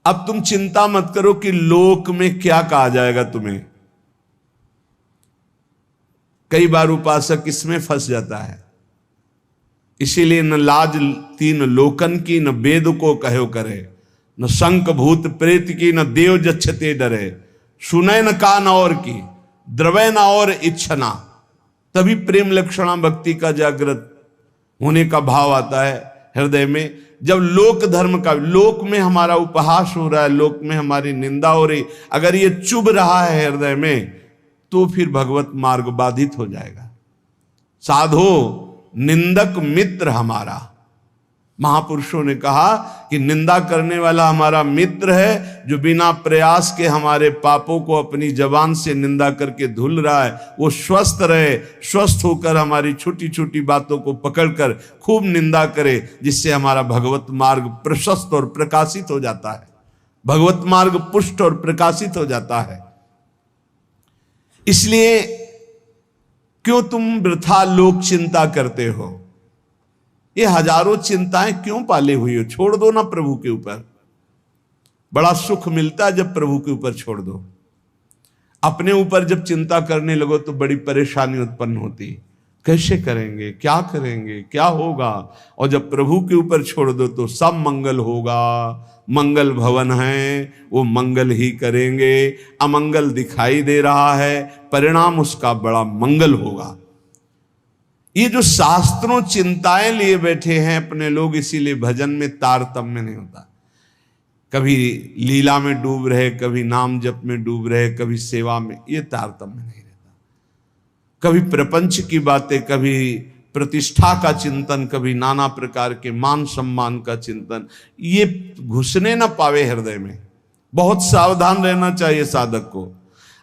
अब तुम चिंता मत करो कि लोक में क्या कहा जाएगा तुम्हें। कई बार उपासक इसमें फंस जाता है। इसीलिए न लाज तीन लोकन की, न वेद को कहो करे, न शंख भूत प्रेत की, न देव जच्छते डरे, सुने न कान और की, द्रवै न और इच्छना। तभी प्रेम लक्षणा भक्ति का जागृत होने का भाव आता है हृदय में। जब लोक धर्म का, लोक में हमारा उपहास हो रहा है, लोक में हमारी निंदा हो रही, अगर ये चुभ रहा है हृदय में, तो फिर भगवत मार्ग बाधित हो जाएगा। साधो निंदक मित्र हमारा, महापुरुषों ने कहा कि निंदा करने वाला हमारा मित्र है, जो बिना प्रयास के हमारे पापों को अपनी जबान से निंदा करके धुल रहा है, वो स्वस्थ रहे, स्वस्थ होकर हमारी छोटी छोटी बातों को पकड़कर खूब निंदा करे, जिससे हमारा भगवत मार्ग प्रशस्त और प्रकाशित हो जाता है, भगवत मार्ग पुष्ट और प्रकाशित हो जाता है। इसलिए क्यों तुम वृथा लोक चिंता करते हो? ये हजारों चिंताएं क्यों पाले हुई हो? छोड़ दो ना प्रभु के ऊपर। बड़ा सुख मिलता है जब प्रभु के ऊपर छोड़ दो। अपने ऊपर जब चिंता करने लगो तो बड़ी परेशानी उत्पन्न होती। कैसे करेंगे, क्या करेंगे, क्या होगा? और जब प्रभु के ऊपर छोड़ दो तो सब मंगल होगा। मंगल भवन है, वो मंगल ही करेंगे। अमंगल दिखाई दे रहा है, परिणाम उसका बड़ा मंगल होगा। ये जो शास्त्रों चिंताएं लिए बैठे हैं अपने लोग, इसीलिए भजन में तारतम्य नहीं होता। कभी लीला में डूब रहे, कभी नाम जप में डूब रहे, कभी सेवा में, ये तारतम्य नहीं रहता। कभी प्रपंच की बातें, कभी प्रतिष्ठा का चिंतन, कभी नाना प्रकार के मान सम्मान का चिंतन, ये घुसने ना पावे हृदय में। बहुत सावधान रहना चाहिए साधक को।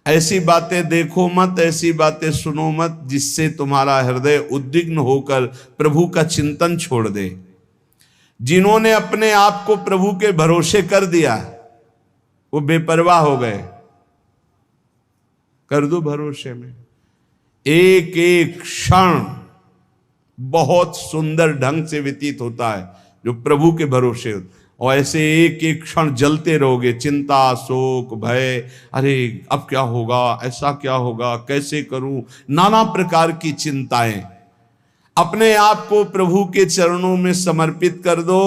ऐसी बातें देखो मत, ऐसी बातें सुनो मत जिससे तुम्हारा हृदय उद्विग्न होकर प्रभु का चिंतन छोड़ दे। जिन्होंने अपने आप को प्रभु के भरोसे कर दिया, वो बेपरवाह हो गए। कर दो भरोसे में। एक एक क्षण बहुत सुंदर ढंग से व्यतीत होता है जो प्रभु के भरोसे होता। और ऐसे एक एक क्षण जलते रहोगे, चिंता, शोक, भय, अरे अब क्या होगा, ऐसा क्या होगा, कैसे करूं, नाना प्रकार की चिंताएं। अपने आप को प्रभु के चरणों में समर्पित कर दो,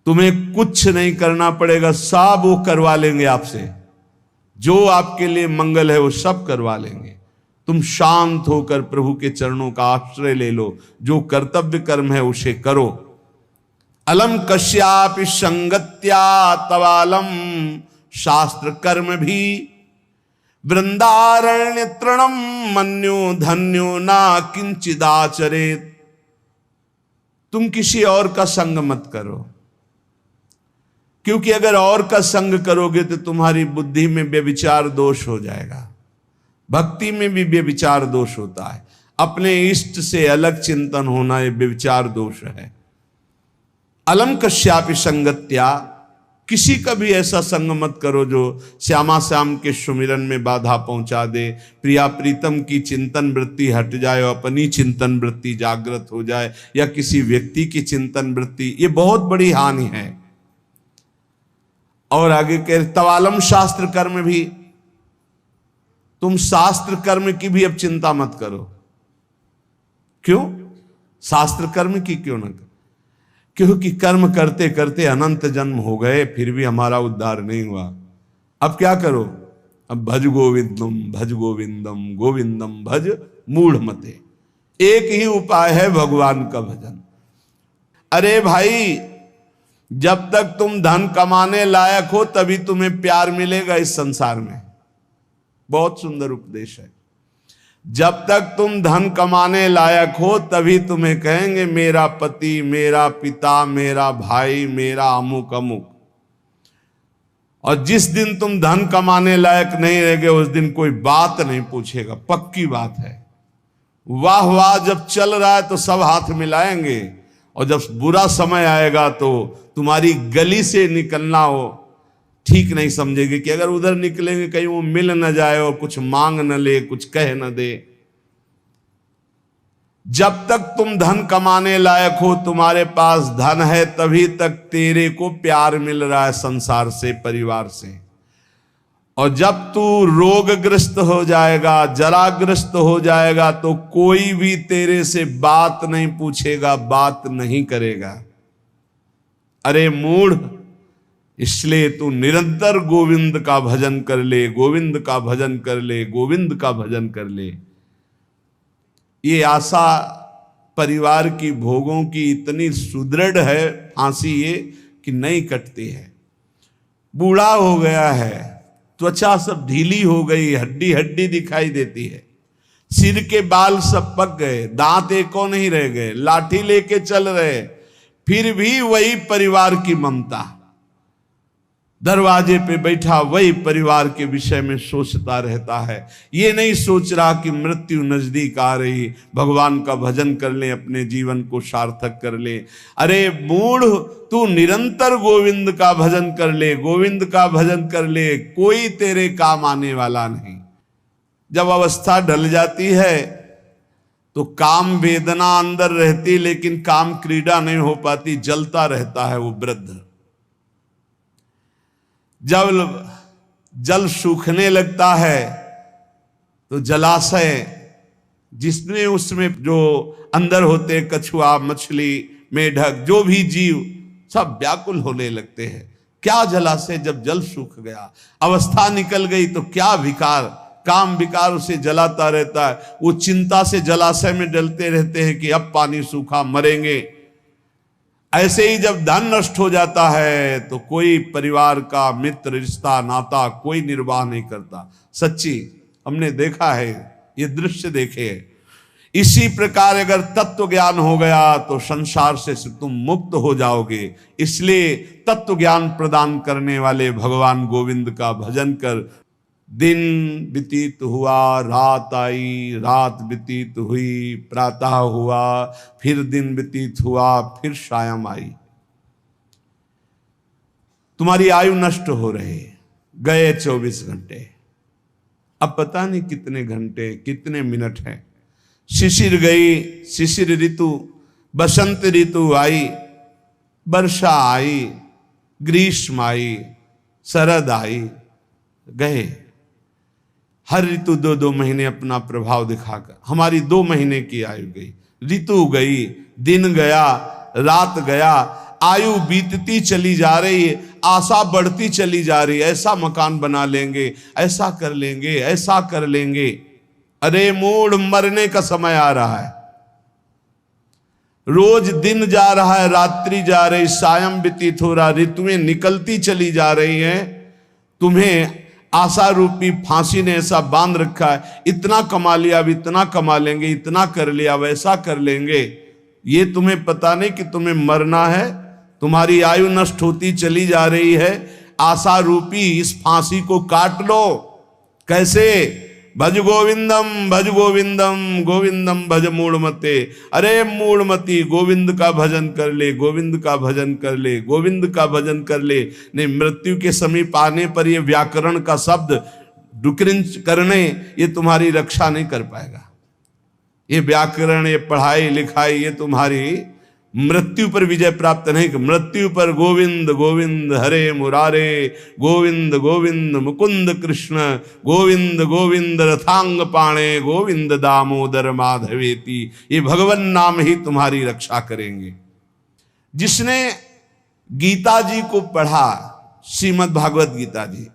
तुम्हें कुछ नहीं करना पड़ेगा, सब वो करवा लेंगे आपसे। जो आपके लिए मंगल है वो सब करवा लेंगे। तुम शांत होकर प्रभु के चरणों का आश्रय ले लो, जो कर्तव्य कर्म है उसे करो। अलम कश्यापि संगत्या तवालम शास्त्र कर्म भी वृंदारण्य तृणम मन्यो धन्यो ना किंचिदाचरेत। तुम किसी और का संग मत करो, क्योंकि अगर और का संग करोगे तो तुम्हारी बुद्धि में व्यभिचार दोष हो जाएगा। भक्ति में भी व्यभिचार दोष होता है। अपने इष्ट से अलग चिंतन होना ये व्यभिचार दोष है। अलम कश्यापि संगत्या, किसी का भी ऐसा संग मत करो जो श्यामा श्याम के सुमिरन में बाधा पहुंचा दे, प्रिया प्रीतम की चिंतन वृत्ति हट जाए और अपनी चिंतन वृत्ति जागृत हो जाए, या किसी व्यक्ति की चिंतन वृत्ति, ये बहुत बड़ी हानि है। और आगे कह तवालम शास्त्र कर्म भी, तुम शास्त्र कर्म की भी अब चिंता मत करो। क्यों? शास्त्र कर्म की क्यों ना? क्योंकि कर्म करते करते अनंत जन्म हो गए, फिर भी हमारा उद्धार नहीं हुआ। अब क्या करो? अब भज गोविंदम भज गोविंदम गोविंदम भज मूढ़ मते। एक ही उपाय है भगवान का भजन। अरे भाई, जब तक तुम धन कमाने लायक हो तभी तुम्हें प्यार मिलेगा इस संसार में। बहुत सुंदर उपदेश है। जब तक तुम धन कमाने लायक हो तभी तुम्हें कहेंगे मेरा पति, मेरा पिता, मेरा भाई, मेरा अमुक अमुक। और जिस दिन तुम धन कमाने लायक नहीं रहोगे उस दिन कोई बात नहीं पूछेगा, पक्की बात है। वाह वाह जब चल रहा है तो सब हाथ मिलाएंगे, और जब बुरा समय आएगा तो तुम्हारी गली से निकलना हो ठीक नहीं समझेगी कि अगर उधर निकलेंगे कहीं वो मिल न जाए और कुछ मांग न ले, कुछ कह न दे। जब तक तुम धन कमाने लायक हो, तुम्हारे पास धन है, तभी तक तेरे को प्यार मिल रहा है संसार से, परिवार से। और जब तू रोगग्रस्त हो जाएगा, जराग्रस्त हो जाएगा, तो कोई भी तेरे से बात नहीं पूछेगा, बात नहीं करेगा। अरे मूढ़, इसलिए तू निरंतर गोविंद का भजन कर ले, गोविंद का भजन कर ले, गोविंद का भजन कर ले। ये आशा परिवार की भोगों की इतनी सुदृढ़ है, फांसी ये कि नहीं कटती है। बूढ़ा हो गया है, त्वचा सब ढीली हो गई, हड्डी हड्डी दिखाई देती है, सिर के बाल सब पक गए, दांत एको नहीं रह गए, लाठी लेके चल रहे, फिर भी वही परिवार की ममता। दरवाजे पे बैठा वही परिवार के विषय में सोचता रहता है। ये नहीं सोच रहा कि मृत्यु नजदीक आ रही, भगवान का भजन कर ले, अपने जीवन को सार्थक कर ले। अरे मूढ़, तू निरंतर गोविंद का भजन कर ले, गोविंद का भजन कर ले, कोई तेरे काम आने वाला नहीं। जब अवस्था ढल जाती है तो काम वेदना अंदर रहती, लेकिन काम क्रीड़ा नहीं हो पाती, जलता रहता है वो वृद्ध। जब जल सूखने लगता है तो जलाशय, जिसमें उसमें जो अंदर होते, कछुआ, मछली, मेढक, जो भी जीव, सब व्याकुल होने लगते हैं। क्या जलाशय, जब जल सूख गया, अवस्था निकल गई, तो क्या विकार, काम विकार उसे जलाता रहता है। वो चिंता से जलाशय में डलते रहते हैं कि अब पानी सूखा, मरेंगे। ऐसे ही जब धन नष्ट हो जाता है तो कोई परिवार का मित्र, रिश्ता, नाता कोई निर्वाह नहीं करता। सच्ची हमने देखा है, ये दृश्य देखे। इसी प्रकार अगर तत्व ज्ञान हो गया तो संसार से तुम मुक्त हो जाओगे। इसलिए तत्व ज्ञान प्रदान करने वाले भगवान गोविंद का भजन कर। दिन व्यतीत हुआ, रात आई, रात व्यतीत हुई, प्रातः हुआ, फिर दिन व्यतीत हुआ, फिर सायं आई। तुम्हारी आयु नष्ट हो रही, गए 24 घंटे, अब पता नहीं कितने घंटे, कितने मिनट हैं। शिशिर गई, शिशिर ऋतु, बसंत ऋतु आई, वर्षा आई, ग्रीष्म आई, शरद आई, गए। हर ऋतु 2-2 महीने अपना प्रभाव दिखाकर हमारी 2 महीने की आयु गई, ऋतु गई, दिन गया, रात गया, आयु बीतती चली जा रही है, आशा बढ़ती चली जा रही है। ऐसा मकान बना लेंगे, ऐसा कर लेंगे, ऐसा कर लेंगे। अरे मूढ़, मरने का समय आ रहा है। रोज दिन जा रहा है, रात्रि जा रही, सायं व्यतीत हो रहा, ऋतुएं निकलती चली जा रही हैं। तुम्हें आशा रूपी फांसी ने ऐसा बांध रखा है, इतना कमा लिया, अब इतना कमा लेंगे, इतना कर लिया, वैसा कर लेंगे। ये तुम्हें पता नहीं कि तुम्हें मरना है। तुम्हारी आयु नष्ट होती चली जा रही है। आशा रूपी इस फांसी को काट लो। कैसे? भज गोविंदम, भज गोविंदम, गोविंदम भज मूढ़मते। अरे मूढ़मती, गोविंद का भजन कर ले, गोविंद का भजन कर ले, गोविंद का भजन कर ले। नहीं, मृत्यु के समीप आने पर ये व्याकरण का शब्द डुक्रिंच करने, ये तुम्हारी रक्षा नहीं कर पाएगा। ये व्याकरण, ये पढ़ाई लिखाई, ये तुम्हारी मृत्यु पर विजय प्राप्त नहीं। मृत्यु पर गोविंद गोविंद हरे मुरारे, गोविंद गोविंद मुकुंद कृष्ण, गोविंद गोविंद रथांग पाणे, गोविंद दामोदर माधवेति। ये भगवान नाम ही तुम्हारी रक्षा करेंगे। जिसने गीता जी को पढ़ा, श्रीमद् भागवत गीता जी,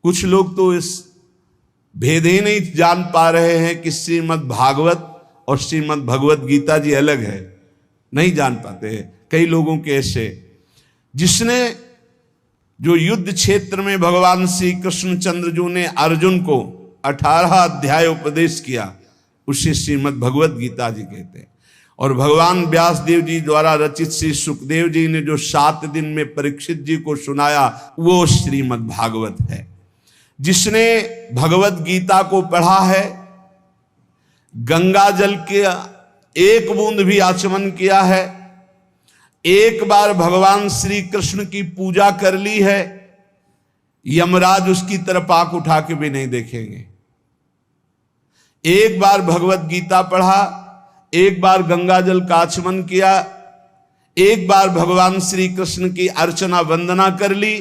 कुछ लोग तो इस भेद ही नहीं जान पा रहे हैं कि श्रीमद् भागवत और श्रीमद् भगवत गीता जी अलग है, नहीं जान पाते हैं कई लोगों के ऐसे। जिसने जो युद्ध क्षेत्र में भगवान श्री कृष्णचंद्र जी ने अर्जुन को 18 अध्याय उपदेश किया, उसे श्रीमद् भगवत गीता जी कहते हैं। और भगवान व्यास देव जी द्वारा रचित श्री सुखदेव जी ने जो 7 दिन में परीक्षित जी को सुनाया, वो श्रीमद् भागवत है। जिसने भगवत गीता को पढ़ा है, गंगा जल के एक बूंद भी आचमन किया है, एक बार भगवान श्री कृष्ण की पूजा कर ली है, यमराज उसकी तरफ आंख उठा के भी नहीं देखेंगे। एक बार भगवत गीता पढ़ा, एक बार गंगा जल का आचमन किया, एक बार भगवान श्री कृष्ण की अर्चना वंदना कर ली,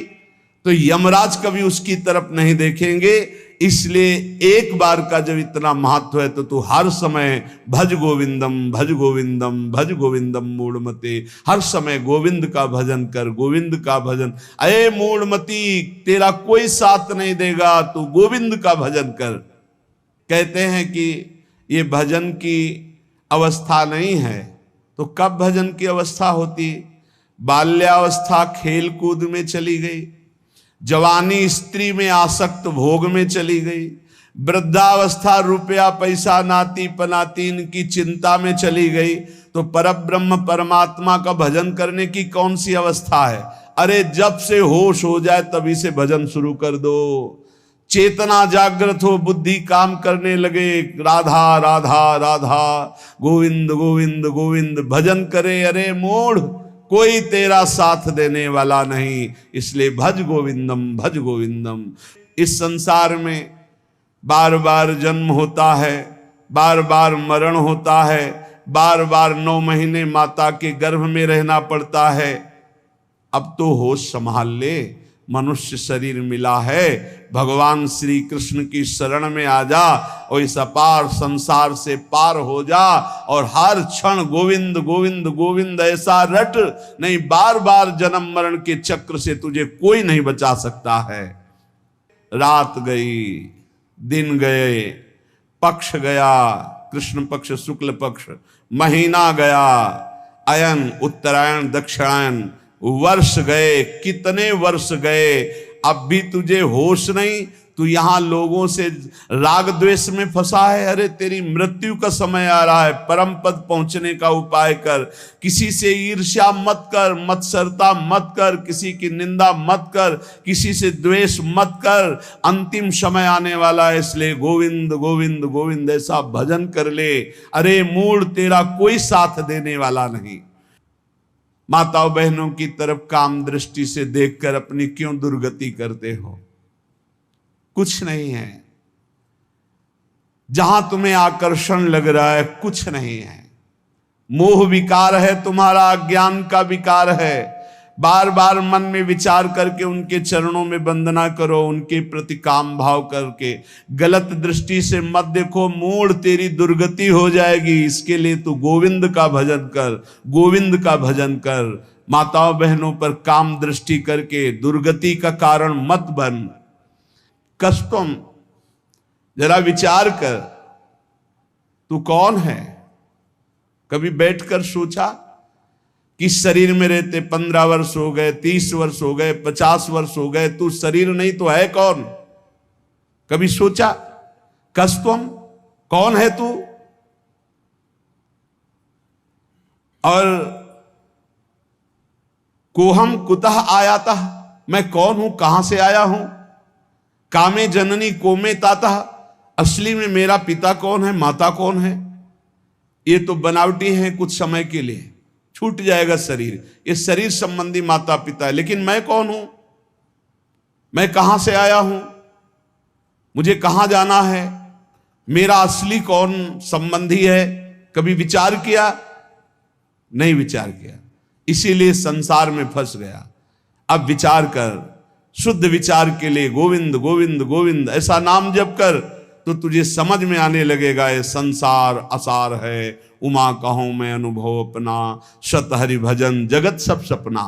तो यमराज कभी उसकी तरफ नहीं देखेंगे। इसलिए एक बार का जब इतना महत्व है तो तू हर समय भज गोविंदम भज गोविंदम भज गोविंदम मूढ़मते, हर समय गोविंद का भजन कर, गोविंद का भजन। अये मूढ़मती, तेरा कोई साथ नहीं देगा, तू गोविंद का भजन कर। कहते हैं कि ये भजन की अवस्था नहीं है, तो कब भजन की अवस्था होती? बाल्यावस्था खेल कूद में चली गई, जवानी स्त्री में आसक्त भोग में चली गई, वृद्धावस्था रुपया पैसा नाती पनातीन की चिंता में चली गई, तो परब्रह्म परमात्मा का भजन करने की कौन सी अवस्था है? अरे जब से होश हो जाए तभी से भजन शुरू कर दो। चेतना जागृत हो, बुद्धि काम करने लगे, राधा राधा राधा, गोविंद गोविंद गोविंद भजन करे। अरे मूढ़, कोई तेरा साथ देने वाला नहीं, इसलिए भज गोविंदम भज गोविंदम। इस संसार में बार बार जन्म होता है, बार बार मरण होता है, बार बार 9 महीने माता के गर्भ में रहना पड़ता है। अब तो होश संभाल ले, मनुष्य शरीर मिला है, भगवान श्री कृष्ण की शरण में आ जा और इस अपार संसार से पार हो जा, और हर क्षण गोविंद गोविंद गोविंद ऐसा रट, नहीं बार बार जन्म मरण के चक्र से तुझे कोई नहीं बचा सकता है। रात गई, दिन गए, पक्ष गया, कृष्ण पक्ष शुक्ल पक्ष, महीना गया, अयन उत्तरायण दक्षिणायन, वर्ष गए, कितने वर्ष गए, अब भी तुझे होश नहीं। तू यहां लोगों से राग द्वेष में फंसा है। अरे तेरी मृत्यु का समय आ रहा है, परम पद पहुंचने का उपाय कर। किसी से ईर्ष्या मत कर, मत्सरता मत कर, किसी की निंदा मत कर, किसी से द्वेष मत कर। अंतिम समय आने वाला है, इसलिए गोविंद गोविंद गोविंद ऐसा भजन कर ले। अरे मूढ़, तेरा कोई साथ देने वाला नहीं। माताओं बहनों की तरफ काम दृष्टि से देखकर अपनी क्यों दुर्गति करते हो? कुछ नहीं है। जहां तुम्हें आकर्षण लग रहा है कुछ नहीं है। मोह विकार है तुम्हारा, अज्ञान का विकार है। बार बार मन में विचार करके उनके चरणों में वंदना करो, उनके प्रति काम भाव करके। गलत दृष्टि से मत देखो, मूढ़, तेरी दुर्गति हो जाएगी। इसके लिए तू गोविंद का भजन कर, गोविंद का भजन कर। माताओं बहनों पर काम दृष्टि करके दुर्गति का कारण मत बन। कष्टम, जरा विचार कर, तू कौन है? कभी बैठकर सोचा कि शरीर में रहते 15 वर्ष हो गए, 30 वर्ष हो गए, 50 वर्ष हो गए, तू शरीर नहीं तो है कौन? कभी सोचा? कष्टम, कौन है तू? और कोहम कुतः आयाता, मैं कौन हूं, कहां से आया हूं? कामे जननी कोमे ताता, असली में मेरा पिता कौन है, माता कौन है? ये तो बनावटी है, कुछ समय के लिए छूट जाएगा शरीर। ये शरीर संबंधी माता पिता है, लेकिन मैं कौन हूं? मैं कहां से आया हूं? मुझे कहां जाना है? मेरा असली कौन संबंधी है? कभी विचार किया? नहीं विचार किया, इसीलिए संसार में फंस गया। अब विचार कर, शुद्ध विचार के लिए गोविंद गोविंद गोविंद ऐसा नाम जप कर, तो तुझे समझ में आने लगेगा ये संसार असार है। उमा कहूं मैं अनुभव अपना, सत हरि भजन जगत सब सपना।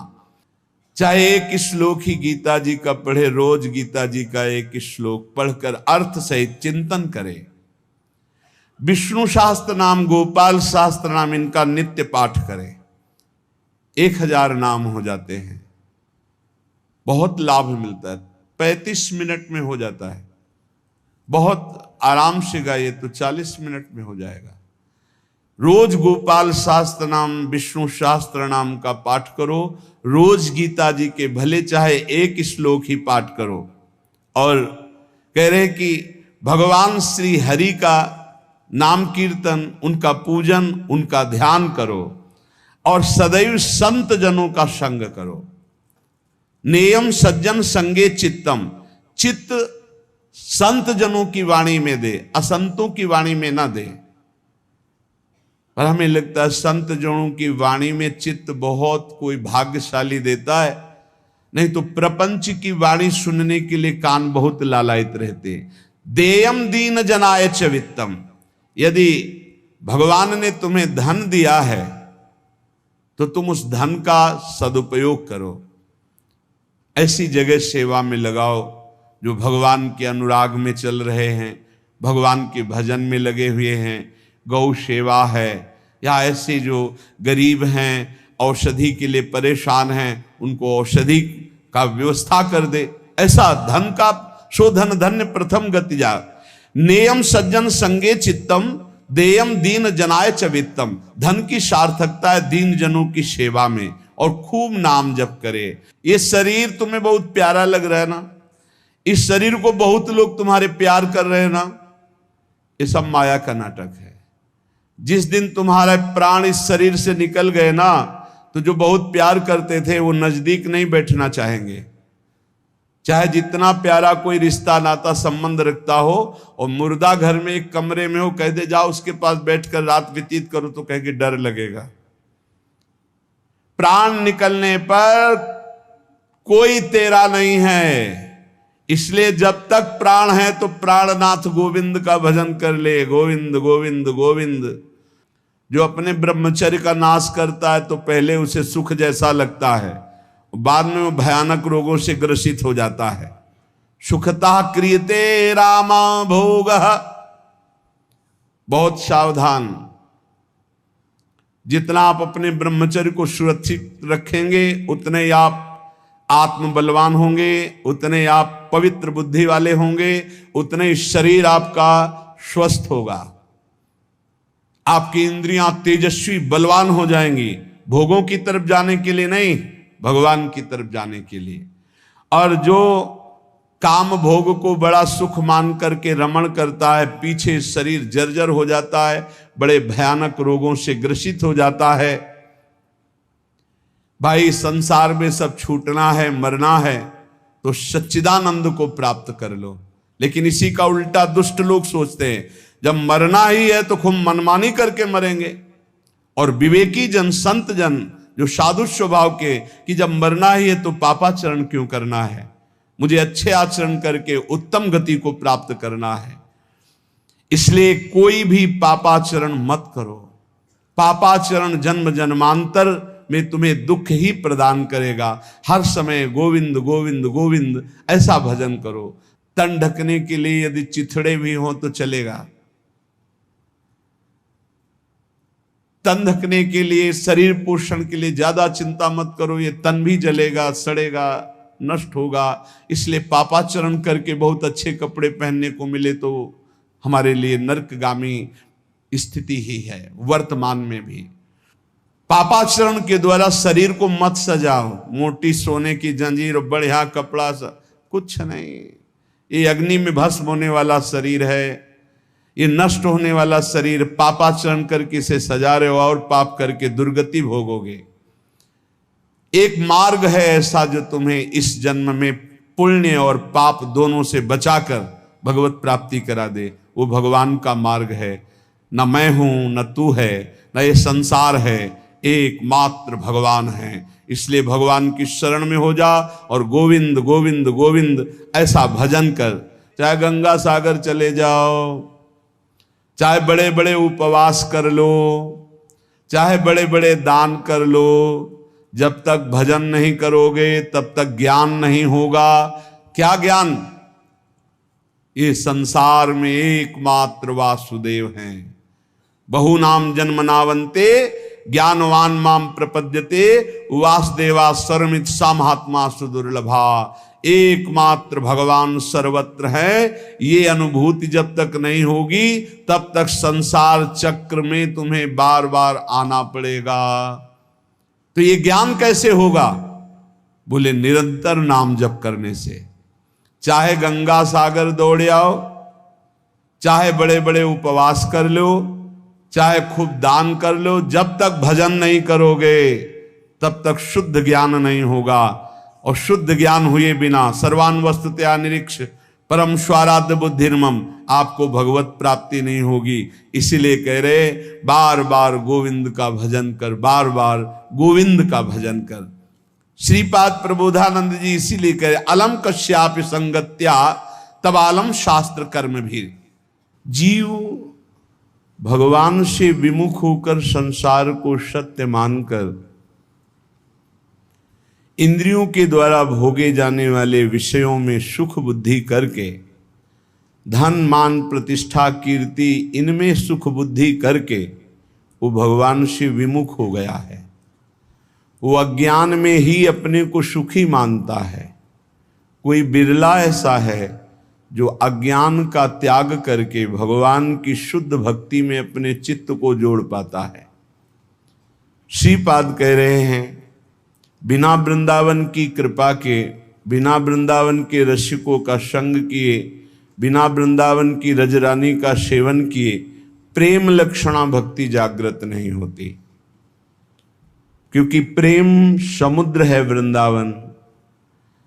चाहे एक श्लोक ही गीता जी का पढ़े, रोज गीता जी का एक श्लोक पढ़कर अर्थ सहित चिंतन करे। विष्णु शास्त्र नाम, गोपाल शास्त्र नाम, इनका नित्य पाठ करे। 1000 नाम हो जाते हैं, बहुत लाभ मिलता है। 35 मिनट में हो जाता है, बहुत आराम से गाइए तो 40 मिनट में हो जाएगा। रोज गोपाल शास्त्र नाम, विष्णु शास्त्र नाम का पाठ करो। रोज गीता जी के भले चाहे एक श्लोक ही पाठ करो। और कह रहे कि भगवान श्री हरि का नाम कीर्तन, उनका पूजन, उनका ध्यान करो, और सदैव संत जनों का संग करो। नेयम सज्जन संगे चित्तम, चित्त संत जनों की वाणी में दे, असंतों की वाणी में ना दे। पर हमें लगता है संत जनों की वाणी में चित्त बहुत कोई भाग्यशाली देता है, नहीं तो प्रपंच की वाणी सुनने के लिए कान बहुत लालायित रहते। देयम दीन जनाय च वित्तम, यदि भगवान ने तुम्हें धन दिया है तो तुम उस धन का सदुपयोग करो, ऐसी जगह सेवा में लगाओ जो भगवान के अनुराग में चल रहे हैं, भगवान के भजन में लगे हुए हैं, गौ सेवा है, या ऐसे जो गरीब हैं औषधि के लिए परेशान हैं उनको औषधि का व्यवस्था कर दे। ऐसा धन का शोधन धन्य प्रथम गति जा। नेयम सज्जन संगे चित्तम देयम दीन जनाय च वित्तम, धन की सार्थकता है दीन जनों की सेवा में, और खूब नाम जप करे। ये शरीर तुम्हें बहुत प्यारा लग रहा है ना, इस शरीर को बहुत लोग तुम्हारे प्यार कर रहे हैं ना, ये सब माया का नाटक है। जिस दिन तुम्हारा प्राण इस शरीर से निकल गए ना, तो जो बहुत प्यार करते थे वो नजदीक नहीं बैठना चाहेंगे। चाहे जितना प्यारा कोई रिश्ता नाता संबंध रखता हो, और मुर्दा घर में एक कमरे में हो, कह दे जाओ उसके पास बैठकर रात व्यतीत करो, तो कह के डर लगेगा। प्राण निकलने पर कोई तेरा नहीं है, इसलिए जब तक प्राण है तो प्राणनाथ गोविंद का भजन कर ले। गोविंद गोविंद गोविंद। जो अपने ब्रह्मचर्य का नाश करता है तो पहले उसे सुख जैसा लगता है, बाद में वो भयानक रोगों से ग्रसित हो जाता है। सुखता क्रियते रामा भोग। बहुत सावधान, जितना आप अपने ब्रह्मचर्य को सुरक्षित रखेंगे उतने ही आप आत्म बलवान होंगे, उतने आप पवित्र बुद्धि वाले होंगे, उतने ही शरीर आपका स्वस्थ होगा, आपकी इंद्रियां तेजस्वी बलवान हो जाएंगी, भोगों की तरफ जाने के लिए नहीं, भगवान की तरफ जाने के लिए। और जो काम भोग को बड़ा सुख मान करके रमण करता है, पीछे शरीर जर्जर हो जाता है, बड़े भयानक रोगों से ग्रसित हो जाता है। भाई संसार में सब छूटना है, मरना है, तो सच्चिदानंद को प्राप्त कर लो। लेकिन इसी का उल्टा दुष्ट लोग सोचते हैं, जब मरना ही है तो खूब मनमानी करके मरेंगे। और विवेकी जन, संत जन जो साधु स्वभाव के, कि जब मरना ही है तो पापाचरण क्यों करना है, मुझे अच्छे आचरण करके उत्तम गति को प्राप्त करना है। इसलिए कोई भी पापाचरण मत करो। पापाचरण जन्म जन्मांतर में तुम्हें दुख ही प्रदान करेगा। हर समय गोविंद गोविंद गोविंद ऐसा भजन करो। तन ढकने के लिए यदि चिथड़े भी हो तो चलेगा, तन ढकने के लिए, शरीर पोषण के लिए ज्यादा चिंता मत करो, ये तन भी जलेगा, सड़ेगा, नष्ट होगा। इसलिए पापाचरण करके बहुत अच्छे कपड़े पहनने को मिले तो हमारे लिए नरकगामी स्थिति ही है। वर्तमान में भी पापाचरण के द्वारा शरीर को मत सजाओ, मोटी सोने की जंजीर और बढ़िया कपड़ा कुछ नहीं। ये अग्नि में भस्म होने वाला शरीर है, ये नष्ट होने वाला शरीर। पापाचरण करके इसे सजा रहे हो और पाप करके दुर्गति भोगोगे। एक मार्ग है ऐसा जो तुम्हें इस जन्म में पुण्य और पाप दोनों से बचाकर भगवत प्राप्ति करा दे। वो भगवान का मार्ग है। न मैं हूं, न तू है, न ये संसार है, एकमात्र भगवान है। इसलिए भगवान की शरण में हो जा और गोविंद गोविंद गोविंद ऐसा भजन कर। चाहे गंगा सागर चले जाओ, चाहे बड़े बड़े उपवास कर लो, चाहे बड़े बड़े दान कर लो, जब तक भजन नहीं करोगे तब तक ज्ञान नहीं होगा। क्या ज्ञान? ये संसार में एकमात्र वासुदेव हैं। बहुनाम जन्मनावन्ते ज्ञानवान माम प्रपद्यते वासुदेवा सर्वमित सा महात्मा सुदुर्लभा। एकमात्र भगवान सर्वत्र है। ये अनुभूति जब तक नहीं होगी तब तक संसार चक्र में तुम्हें बार बार आना पड़ेगा। तो ये ज्ञान कैसे होगा? बोले निरंतर नाम जप करने से। चाहे गंगा सागर दौड़ आओ, चाहे बड़े बड़े उपवास कर लो, चाहे खूब दान कर लो, जब तक भजन नहीं करोगे तब तक शुद्ध ज्ञान नहीं होगा। और शुद्ध ज्ञान हुए बिना सर्वान वस्तुतया निरीक्ष परम स्वाराध्य बुद्धिर्मम, आपको भगवत प्राप्ति नहीं होगी। इसीलिए कह रहे बार बार गोविंद का भजन कर, बार बार गोविंद का भजन कर। श्रीपाद प्रबोधानंद जी इसीलिए कह रहे अलम कश्यापि संगत्या तब आलम शास्त्र कर्म भी। जीव भगवान से विमुख होकर संसार को सत्य मानकर इंद्रियों के द्वारा भोगे जाने वाले विषयों में सुख बुद्धि करके, धन मान प्रतिष्ठा कीर्ति इनमें सुख बुद्धि करके वो भगवान से विमुख हो गया है। वो अज्ञान में ही अपने को सुखी मानता है। कोई बिरला ऐसा है जो अज्ञान का त्याग करके भगवान की शुद्ध भक्ति में अपने चित्त को जोड़ पाता है। श्रीपाद कह रहे हैं बिना वृंदावन की कृपा के, बिना वृंदावन के रसिकों का संग किए, बिना वृंदावन की रजरानी का सेवन किए प्रेम लक्षणा भक्ति जागृत नहीं होती। क्योंकि प्रेम समुद्र है वृंदावन,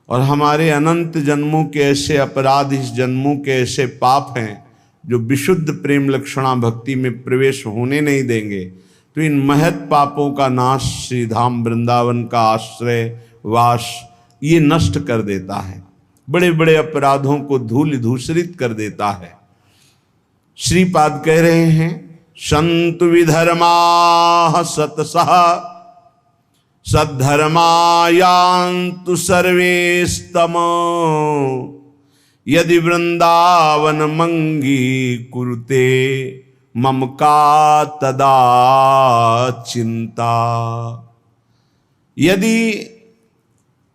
और हमारे अनंत जन्मों के ऐसे अपराध, इस जन्मों के ऐसे पाप हैं जो विशुद्ध प्रेम लक्षणा भक्ति में प्रवेश होने नहीं देंगे। तो इन महत पापों का नाश श्री धाम वृंदावन का आश्रय वास ये नष्ट कर देता है, बड़े बड़े अपराधों को धूल धूसरित कर देता है। श्रीपाद कह रहे हैं संतु विधर्मा सतसः सद्धर्मायान्तु सर्वेस्तम यदि वृंदावन मंगी कुरुते मम का तदा चिंता। यदि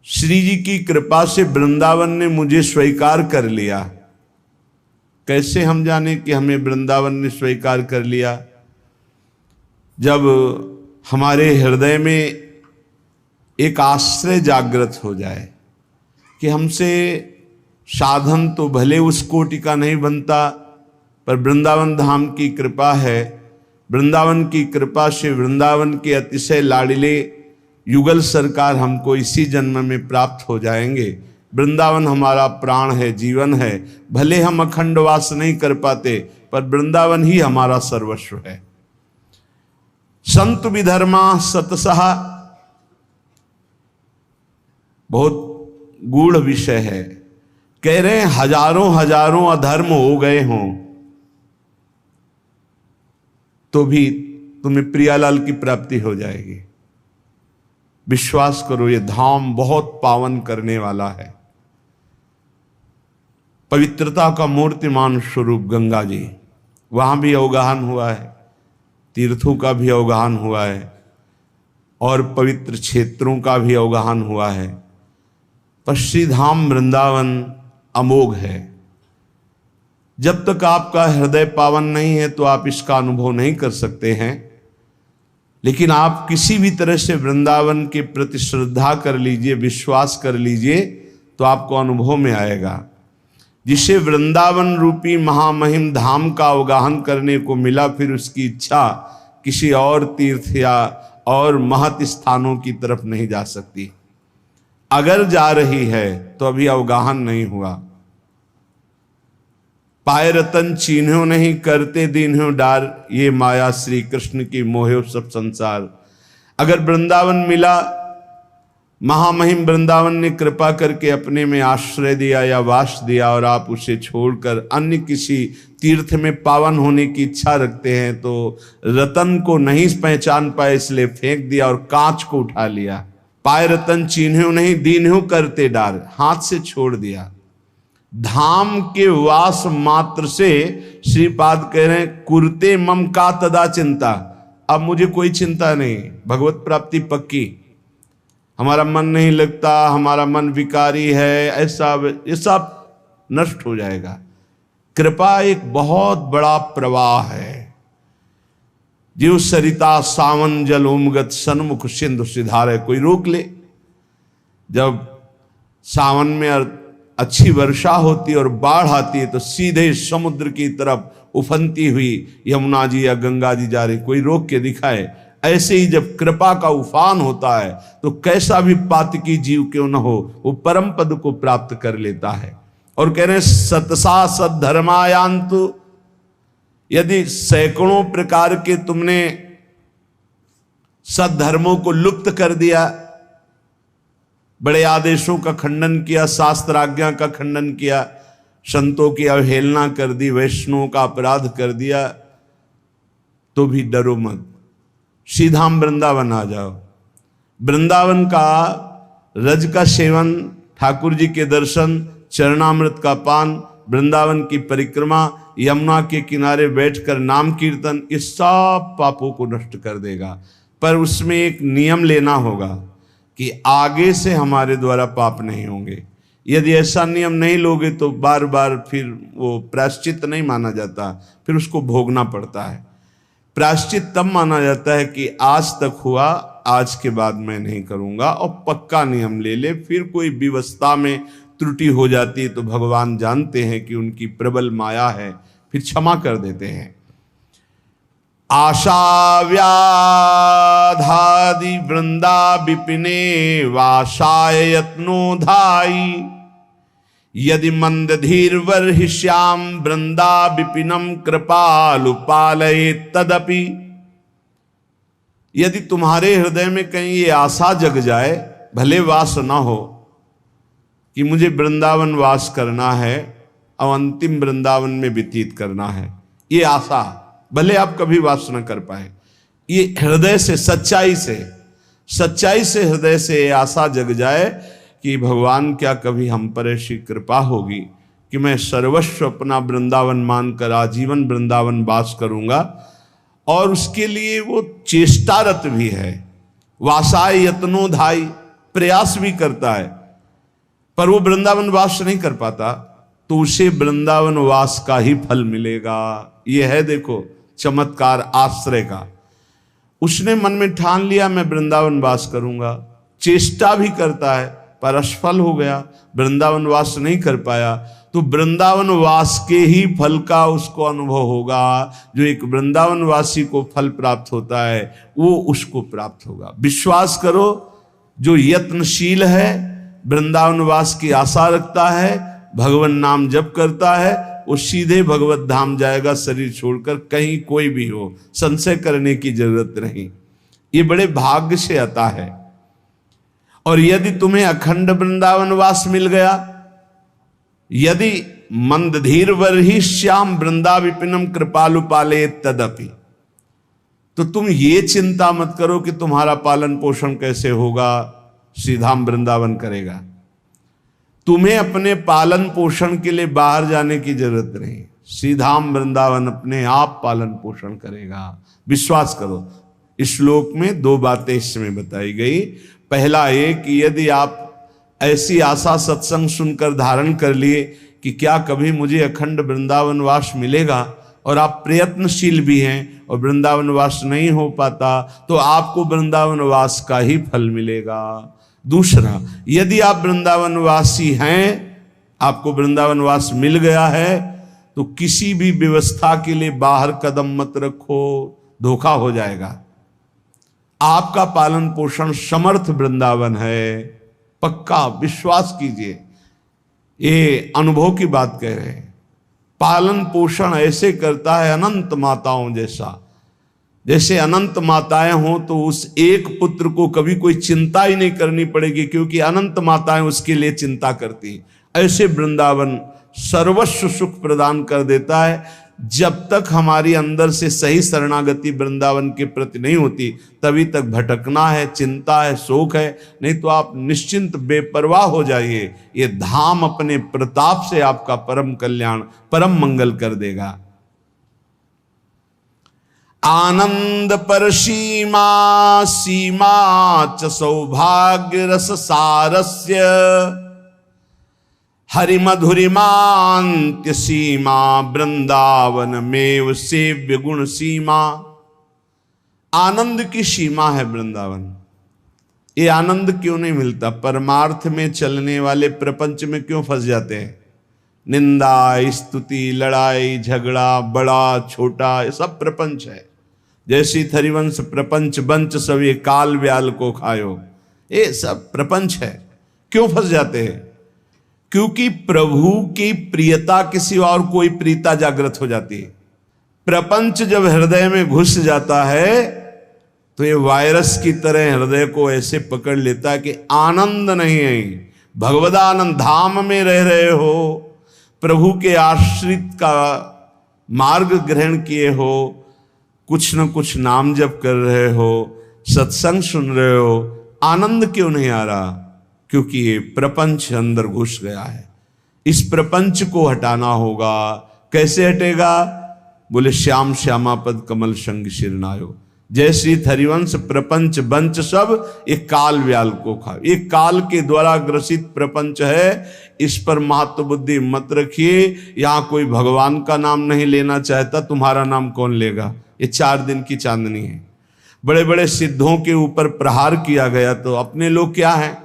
श्री जी की कृपा से वृंदावन ने मुझे स्वीकार कर लिया, कैसे हम जाने कि हमें वृंदावन ने स्वीकार कर लिया? जब हमारे हृदय में एक आश्रय जागृत हो जाए कि हमसे साधन तो भले उस कोटि का नहीं बनता, पर वृंदावन धाम की कृपा है। वृंदावन की कृपा से वृंदावन के अतिशय लाडले युगल सरकार हमको इसी जन्म में प्राप्त हो जाएंगे। वृंदावन हमारा प्राण है, जीवन है। भले हम अखंड वास नहीं कर पाते, पर वृंदावन ही हमारा सर्वस्व है। संत विधर्मा सतसः बहुत गूढ़ विषय है। कह रहे हैं हजारों हजारों अधर्म हो गए हों तो भी तुम्हें प्रियालाल की प्राप्ति हो जाएगी। विश्वास करो, ये धाम बहुत पावन करने वाला है। पवित्रता का मूर्तिमान स्वरूप गंगा जी, वहां भी अवगाहन हुआ है, तीर्थों का भी अवगाहन हुआ है और पवित्र क्षेत्रों का भी अवगाहन हुआ है। पर श्री धाम वृंदावन अमोघ है। जब तक आपका हृदय पावन नहीं है तो आप इसका अनुभव नहीं कर सकते हैं। लेकिन आप किसी भी तरह से वृंदावन के प्रति श्रद्धा कर लीजिए, विश्वास कर लीजिए, तो आपको अनुभव में आएगा। जिसे वृंदावन रूपी महामहिम धाम का अवगाहन करने को मिला, फिर उसकी इच्छा किसी और तीर्थ या और महत स्थानों की तरफ नहीं जा सकती। अगर जा रही है तो अभी अवगाहन नहीं हुआ। पाए रतन चीन्हो नहीं, करते दीन्हो डार, ये माया श्री कृष्ण की मोहे सब संसार। अगर वृंदावन मिला, महामहिम वृंदावन ने कृपा करके अपने में आश्रय दिया या वास दिया, और आप उसे छोड़कर अन्य किसी तीर्थ में पावन होने की इच्छा रखते हैं, तो रतन को नहीं पहचान पाए इसलिए फेंक दिया और कांच को उठा लिया। पाए रतन चीन्हो नहीं, दीन्हो करते डार, हाथ से छोड़ दिया। धाम के वास मात्र से श्रीपाद कह रहे हैं कुरते मम का तदा चिंता। अब मुझे कोई चिंता नहीं, भगवत प्राप्ति पक्की। हमारा मन नहीं लगता, हमारा मन विकारी है, ऐसा ये सब नष्ट हो जाएगा। कृपा एक बहुत बड़ा प्रवाह है। जीव सरिता सावन जल उमगत सन्मुख सिंधु सिधारे, कोई रोक ले। जब सावन में अच्छी वर्षा होती और बाढ़ आती है तो सीधे समुद्र की तरफ उफनती हुई यमुना जी या गंगा जी जा रही, कोई रोक के दिखाए। ऐसे ही जब कृपा का उफान होता है तो कैसा भी पातकी जीव क्यों न हो, वो परम पद को प्राप्त कर लेता है। और कह रहे हैं सतसा सद्धर्मायांतु, यदि सैकड़ों प्रकार के तुमने सद्धर्मों को लुप्त कर दिया, बड़े आदेशों का खंडन किया, शास्त्राज्ञा का खंडन किया, संतों की अवहेलना कर दी, वैष्णवों का अपराध कर दिया, तो भी डरो मत, सीधा हम वृंदावन आ जाओ। वृंदावन का रज का सेवन, ठाकुर जी के दर्शन, चरणामृत का पान, वृंदावन की परिक्रमा, यमुना के किनारे बैठकर नाम कीर्तन, इस सब पापों को नष्ट कर देगा। पर उसमें एक नियम लेना होगा कि आगे से हमारे द्वारा पाप नहीं होंगे। यदि ऐसा नियम नहीं लोगे तो बार बार फिर वो प्रायश्चित नहीं माना जाता, फिर उसको भोगना पड़ता है। प्रायश्चित तब माना जाता है कि आज तक हुआ, आज के बाद मैं नहीं करूंगा, और पक्का नियम ले ले। फिर कोई व्यवस्था में त्रुटि हो जाती है तो भगवान जानते हैं कि उनकी प्रबल माया है, फिर क्षमा कर देते हैं। आशा व्याधादि वृंदा विपिने वासाय यत्नोधाई, यदि मंद धीर वर्हिष्याम वृंदा विपिनम कृपालु पालये तदपि। यदि तुम्हारे हृदय में कहीं ये आशा जग जाए, भले वास ना हो कि मुझे वृंदावन वास करना है और अंतिम वृंदावन में व्यतीत करना है, ये आशा भले आप कभी वास न कर पाए, ये हृदय से सच्चाई से हृदय से आशा जग जाए कि भगवान क्या कभी हम पर ऐसी कृपा होगी कि मैं सर्वस्व अपना वृंदावन मानकर आजीवन वृंदावन वास करूंगा। और उसके लिए वो चेष्टारत भी है, वासाय यत्नोधाई, प्रयास भी करता है, पर वो वृंदावन वास नहीं कर पाता, तो उसे वृंदावन वास का ही फल मिलेगा। ये है देखो चमत्कार आश्रय का। उसने मन में ठान लिया मैं वृंदावन वास करूंगा, चेष्टा भी करता है पर असफल हो गया, वृंदावन वास नहीं कर पाया, तो वृंदावन वास के ही फल का उसको अनुभव होगा। जो एक वृंदावन वासी को फल प्राप्त होता है वो उसको प्राप्त होगा। विश्वास करो, जो यत्नशील है, वृंदावन वास की आशा रखता है, भगवान नाम जप करता है, वो सीधे भगवत धाम जाएगा, शरीर छोड़कर, कहीं कोई भी हो, संशय करने की जरूरत नहीं। ये बड़े भाग्य से आता है। और यदि तुम्हें अखंड वृंदावन वास मिल गया, यदि मंदधीर वर्हि श्याम वृंदा विपिनम कृपालु पाले तदपि, तो तुम ये चिंता मत करो कि तुम्हारा पालन पोषण कैसे होगा, सीधा वृंदावन करेगा। तुम्हें अपने पालन पोषण के लिए बाहर जाने की जरूरत नहीं, सीधा वृंदावन अपने आप पालन पोषण करेगा। विश्वास करो। इस श्लोक में दो बातें इसमें बताई गई। पहला ये कि यदि आप ऐसी आशा सत्संग सुनकर धारण कर लिए कि क्या कभी मुझे अखंड वृंदावन वास मिलेगा, और आप प्रयत्नशील भी हैं और वृंदावन वास नहीं हो पाता, तो आपको वृंदावन वास का ही फल मिलेगा। दूसरा, यदि आप वृंदावन वासी हैं, आपको वृंदावन वास मिल गया है, तो किसी भी व्यवस्था के लिए बाहर कदम मत रखो, धोखा हो जाएगा। आपका पालन पोषण समर्थ वृंदावन है, पक्का विश्वास कीजिए। ये अनुभव की बात कह रहे हैं। पालन पोषण ऐसे करता है अनंत माताओं जैसा। जैसे अनंत माताएं हों तो उस एक पुत्र को कभी कोई चिंता ही नहीं करनी पड़ेगी, क्योंकि अनंत माताएं उसके लिए चिंता करती। ऐसे वृंदावन सर्वस्व सुख प्रदान कर देता है। जब तक हमारी अंदर से सही शरणागति वृंदावन के प्रति नहीं होती, तभी तक भटकना है, चिंता है, शोक है। नहीं तो आप निश्चिंत बेपरवाह हो जाइए, ये धाम अपने प्रताप से आपका परम कल्याण, परम मंगल कर देगा। आनंद पर सीमा सीमा च सौभाग्य रस सारस्य, हरि मधुरिमांत्य सीमा वृंदावन में सेव्य गुण सीमा। आनंद की सीमा है वृंदावन। ये आनंद क्यों नहीं मिलता? परमार्थ में चलने वाले प्रपंच में क्यों फंस जाते हैं? निंदा, स्तुति, लड़ाई झगड़ा, बड़ा छोटा, ये सब प्रपंच है। जैसी थरिवंश प्रपंच बंच सब ये काल व्याल को खायो, ये सब प्रपंच है। क्यों फंस जाते हैं? क्योंकि प्रभु की प्रियता के सिवा और कोई प्रियता जागृत हो जाती है। प्रपंच जब हृदय में घुस जाता है तो ये वायरस की तरह हृदय को ऐसे पकड़ लेता है कि आनंद नहीं है। भगवदानंद धाम में रह रहे हो, प्रभु के आश्रित का मार्ग ग्रहण किए हो, कुछ न कुछ नाम जप कर रहे हो, सत्संग सुन रहे हो, आनंद क्यों नहीं आ रहा? क्योंकि ये प्रपंच अंदर घुस गया है। इस प्रपंच को हटाना होगा। कैसे हटेगा? बोले श्याम श्यामा पद कमल संग शिरनायो। जय श्री हरिवंश प्रपंच बंच सब एक काल व्याल को खा। एक काल के द्वारा ग्रसित प्रपंच है, इस पर महत्व बुद्धि मत रखिए। यहां कोई भगवान का नाम नहीं लेना चाहता, तुम्हारा नाम कौन लेगा? ये 4 दिन की चांदनी है। बड़े बड़े सिद्धों के ऊपर प्रहार किया गया तो अपने लोग क्या हैं?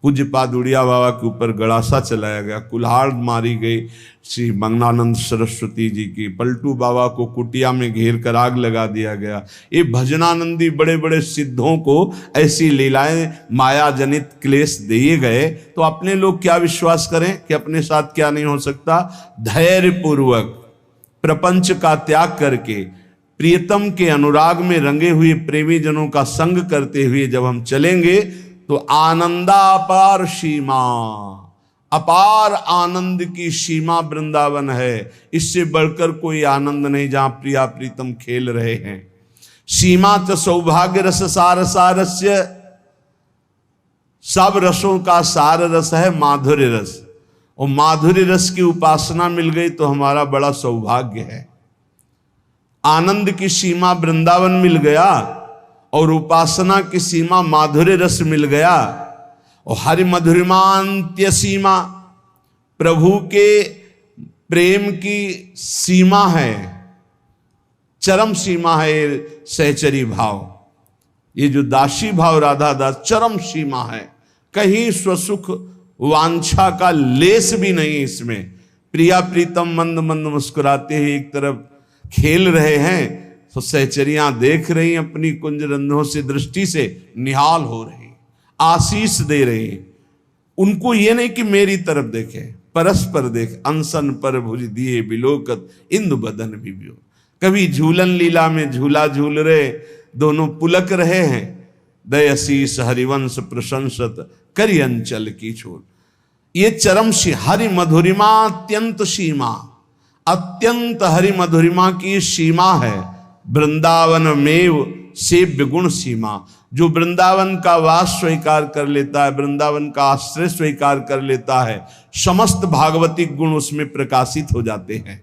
पूज्यपाद उड़िया बाबा के ऊपर गड़ासा चलाया गया, कुल्हाड़ मारी गई श्री मंगनानंद सरस्वती जी की, पलटू बाबा को कुटिया में घेर कर आग लगा दिया गया। ये भजनानंदी बड़े बड़े सिद्धों को ऐसी लीलाएं माया जनित क्लेश दिए गए तो अपने लोग क्या विश्वास करें कि अपने साथ क्या नहीं हो सकता? धैर्य पूर्वक प्रपंच का त्याग करके प्रियतम के अनुराग में रंगे हुए प्रेमी जनों का संग करते हुए जब हम चलेंगे तो आनंदापार सीमा, अपार आनंद की सीमा वृंदावन है। इससे बढ़कर कोई आनंद नहीं जहां प्रिया प्रीतम खेल रहे हैं। सीमा च सौभाग्य रस सार सारस्य, सब रसों का सार रस है माधुर्य रस, और माधुर्य रस की उपासना मिल गई तो हमारा बड़ा सौभाग्य है। आनंद की सीमा वृंदावन मिल गया और उपासना की सीमा माधुर्य रस मिल गया, और हरि मधुरिमांत्य सीमा, प्रभु के प्रेम की सीमा है, चरम सीमा है सहचरी भाव। ये जो दासी भाव राधा दास चरम सीमा है, कहीं स्वसुख वांछा का लेस भी नहीं इसमें। प्रिया प्रीतम मंद मंद मुस्कुराते ही एक तरफ खेल रहे हैं तो सहचरियां देख रही अपनी कुंज रंध्रों से, दृष्टि से निहाल हो रही, आशीष दे रही। उनको ये नहीं कि मेरी तरफ देखे, परस्पर देख। अनसन पर भुज दिए बिलोकत इंदु बदन बिबियो। कभी झूलन लीला में झूला झूल रहे, दोनों पुलक रहे हैं। दयशीष हरिवंश प्रशंसत करी अंचल की छोड़। ये चरम सी हरि मधुरिमा अत्यंत सीमा, अत्यंत हरि मधुरिमा की सीमा है। वृंदावन मेव सेव्य गुण सीमा, जो वृंदावन का वास स्वीकार कर लेता है, वृंदावन का आश्रय स्वीकार कर लेता है, समस्त भागवतिक गुण उसमें प्रकाशित हो जाते हैं।